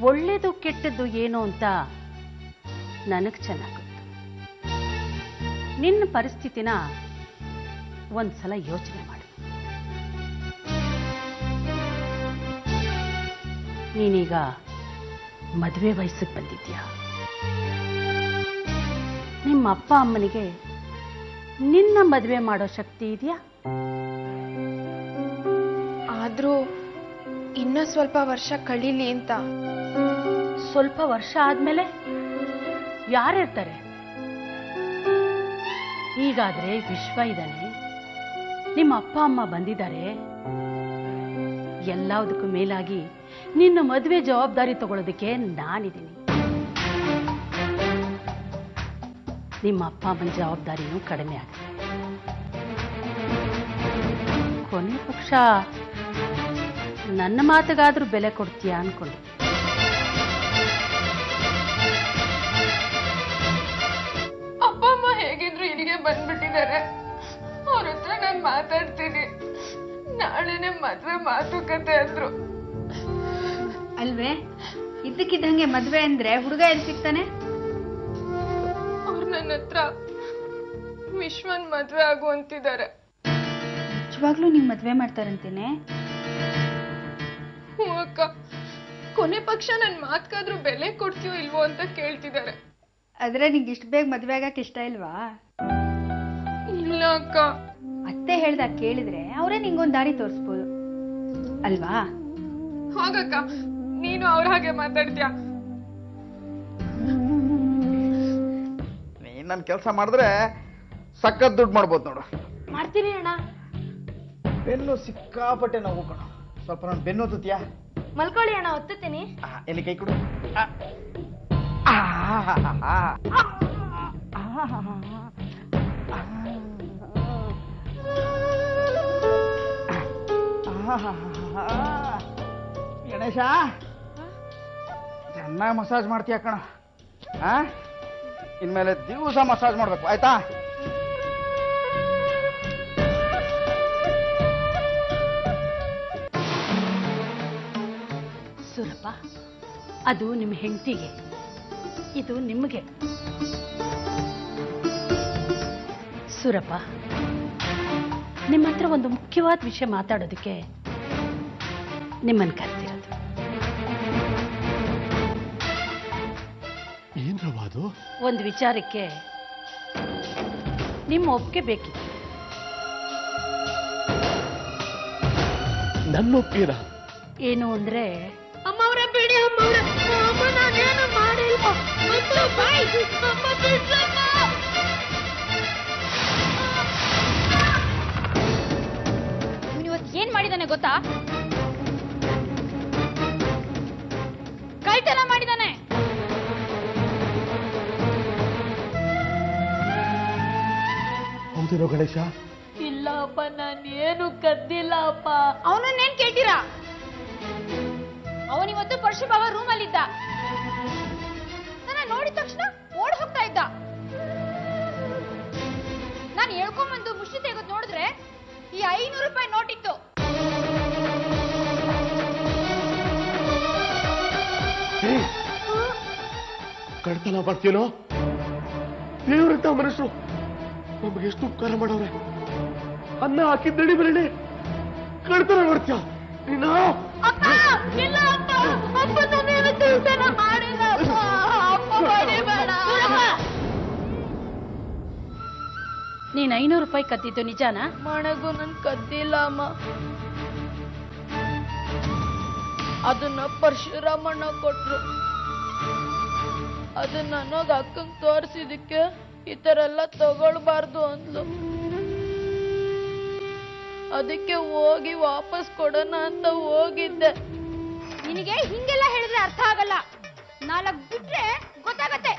ಒಳ್ಳೇದು ಕೆಟ್ಟದ್ದು ಏನು ಅಂತ ನನಗೆ ಚೆನ್ನಾಗಿ ಗೊತ್ತು. ನಿನ್ನ ಪರಿಸ್ಥಿತಿನ ಒಂದ್ಸಲ ಯೋಚನೆ ಮಾಡು. ನೀನೀಗ ಮದುವೆ ವಯಸ್ಸಿಗೆ ಬಂದಿದ್ಯಾ. ನಿಮ್ಮ ಅಪ್ಪ ಅಮ್ಮನಿಗೆ ನಿನ್ನ ಮದುವೆ ಮಾಡೋ ಶಕ್ತಿ ಇದೆಯಾ? ಆದ್ರೂ ಇನ್ನ ಸ್ವಲ್ಪ ವರ್ಷ ಕಳೀಲಿ ಅಂತ. ಸ್ವಲ್ಪ ವರ್ಷ ಆದ್ಮೇಲೆ ಯಾರಿರ್ತಾರೆ? ಈಗಾದ್ರೆ ವಿಶ್ವ ಇದ್ದಾನೆ, ನಿಮ್ಮ ಅಪ್ಪ ಅಮ್ಮ ಬಂದಿದ್ದಾರೆ. ಎಲ್ಲದಕ್ಕೂ ಮೇಲಾಗಿ ನಿನ್ನ ಮದುವೆ ಜವಾಬ್ದಾರಿ ತಗೊಳ್ಳೋದಕ್ಕೆ ನಾನಿದ್ದೀನಿ. ನಿಮ್ಮ ಅಪ್ಪ ಅಮ್ಮನ ಜವಾಬ್ದಾರಿನೂ ಕಡಿಮೆ ಆಗುತ್ತೆ. ಕೊನೆ ಪಕ್ಷ ನನ್ನ ಮಾತಿಗಾದ್ರೂ ಬೆಲೆ ಕೊಡ್ತೀಯಾ ಅನ್ಕೊಂಡೆ. ಅಪ್ಪ ಅಮ್ಮ ಹೇಗಿದ್ರು ಇಲ್ಲಿಗೆ ಬಂದ್ಬಿಟ್ಟಿದ್ದಾರೆ. ಅವ್ರ ಹತ್ರ ನಾನು ಮಾತಾಡ್ತೀನಿ. ನಾಳೆನೆ ಮದ್ವೆ ಮಾತುಕತೆ ಅಂದ್ರು. ಅಲ್ವೇ, ಇದ್ದಕ್ಕಿದ್ದಂಗೆ ಮದ್ವೆ ಅಂದ್ರೆ ಹುಡುಗ ಎಲ್ಲಿ ಸಿಗ್ತಾನೆ? ಅವ್ರು ನನ್ನ ಹತ್ರ ವಿಶ್ವನ್ ಮದ್ವೆ ಆಗು ಅಂತಿದ್ದಾರೆ. ನಿಜವಾಗ್ಲೂ ನಿಂಗ್ ಮದ್ವೆ ಮಾಡ್ತಾರಂತೇನೆ? ಹ್ಞೂ ಅಕ್ಕ. ಕೊನೆ ಪಕ್ಷ ನನ್ ಮಾತ್ಕಾದ್ರೂ ಬೆಲೆ ಕೊಡ್ತೀಯೋ ಇಲ್ವೋ ಅಂತ ಕೇಳ್ತಿದ್ದಾರೆ. ಆದ್ರೆ ನಿಂಗೆ ಇಷ್ಟ ಬೇಗ ಮದ್ವೆ ಆಗಕ್ ಇಷ್ಟ ಇಲ್ವಾ? ಇಲ್ಲ ಅಕ್ಕ. ಅತ್ತೆ ಹೇಳ್ದಾಗ ಕೇಳಿದ್ರೆ ಅವರೇ ನಿಂಗೊಂದ್ ದಾರಿ ತೋರಿಸ್ಬೋದು ಅಲ್ವಾ? ಹಾಗಕ್ಕ, ನೀನು ಅವ್ರ ಹಾಗೆ ಮಾತಾಡ್ತೀಯ. ನೀನ್ ನನ್ ಕೆಲಸ ಮಾಡಿದ್ರೆ ಸಖತ್ ದುಡ್ಡು ಮಾಡ್ಬೋದು ನೋಡು. ಮಾಡ್ತೀನಿ ಅಣ್ಣ. ಬೆನ್ನು ಸಿಕ್ಕಾಪಟ್ಟೆ ನೋವು ಕಣ. ಸ್ವಲ್ಪ ನಾನು ಬೆನ್ನು ಒತ್ತುತ್ತೀಯಾ? ಮಲ್ಕೊಳ್ಳಿ ಅಣ್ಣ, ಒತ್ತುತ್ತೀನಿ. ಎಲ್ಲಿ ಕೈ ಕೊಡು. ಗಣೇಶ, ಚೆನ್ನಾಗಿ ಮಸಾಜ್ ಮಾಡ್ತೀಯ ಕಣ. ಇನ್ಮೇಲೆ ದಿವಸ ಮಸಾಜ್ ಮಾಡ್ಬೇಕು, ಆಯ್ತಾ? ಸೂರಪ್ಪ, ಅದು ನಿಮ್ಮ ಹೆಂಡತಿಗೆ, ಇದು ನಿಮಗೆ. ಸೂರಪ್ಪ, ನಿಮ್ಮ ಹತ್ರ ಒಂದು ಮುಖ್ಯವಾದ ವಿಷಯ ಮಾತಾಡೋದಕ್ಕೆ ನಿಮ್ಮನ್ನು ಕರೆದಿರೋದು. ಏನ್ರವಾದು? ಒಂದು ವಿಚಾರಕ್ಕೆ ನಿಮ್ಮ ಒಪ್ಪಿಗೆ ಬೇಕಿತ್ತು. ನನ್ನ ಒಪ್ಪಿಗೆನ? ಏನು ಅಂದ್ರೆ, ಅಮ್ಮವ್ರ ಬಿಡಿ, ಅಮ್ಮವ್ರ, ಅಮ್ಮ ನಾನೇನು ಮಾಡಿಲ್ಲ. ಇವತ್ತು ಏನ್ ಮಾಡಿದಾನೆ ಗೊತ್ತಾ? ಕಳ್ತನ ಮಾಡಿದಾನೆ. ಹೌದೇನೋ ಗಣೇಶ? ಇಲ್ಲ ಅಪ್ಪ, ನಾನೇನು ಕದ್ದಿಲ್ಲ ಅಪ್ಪ. ಅವನನ್ನೇನ್ ಕೇಳ್ತೀರಾ? ಅವನಿವತ್ತು ಪರಶುಭಾವ ರೂಮಲ್ಲಿದ್ದ. ನನ್ನ ನೋಡಿದ ತಕ್ಷಣ ಓಡ್ ಹೋಗ್ತಾ ಇದ್ದ. ನಾನು ಹೇಳ್ಕೊಂಬಂದು ಮುಷ್ಟಿ ತೆಗೆದು ನೋಡಿದ್ರೆ ಈ 500 ರೂಪಾಯಿ ನೋಟಿತ್ತು. ಕಳ್ತನ ಮಾಡ್ತೀನೋ? ದೇವರಂತ ಮನುಷ್ಯರು ನಮ್ಗೆ ಎಷ್ಟು ಉಪಕಾರ ಮಾಡವ್ರೆ. ಅನ್ನ ಹಾಕಿದ್ದಡಿ ಬೆಳೆ ಕಳ್ತನ ಮಾಡ್ತೀಯ ನೀನು? ಇಲ್ಲ ಅಪ್ಪ, ಅಪ್ಪ ನಾನೇನು ಕಳ್ತನ ಮಾಡಿಲ್ಲ. ಅಪ್ಪ ಮಾಡಿಬೇಡ. ನೀನ್ 500 ರೂಪಾಯಿ ಕದ್ದಿದ್ದು ನಿಜಾನಾ? ಮಣಗು ನನ್ ಕದ್ದಿಲ್ಲ ಅಮ್ಮ. ಅದನ್ನ ಪರಶುರಾಮಣ್ಣ ಕೊಟ್ರು. ಅದನ್ನ ನನಗ ಅಕ್ಕಂಗ್ ತೋರಿಸಿದಕ್ಕೆ ಈ ತರ ಎಲ್ಲ ತಗೊಳ್ಬಾರ್ದು ಅಂದ್ಲು. ಅದಕ್ಕೆ ಹೋಗಿ ವಾಪಸ್ ಕೊಡೋಣ ಅಂತ ಹೋಗಿದ್ದೆ. ನಿನಗೆ ಹಿಂಗೆಲ್ಲ ಹೇಳಿದ್ರೆ ಅರ್ಥ ಆಗಲ್ಲ. 4 ಬಿಟ್ರೆ ಗೊತ್ತಾಗತ್ತೆ.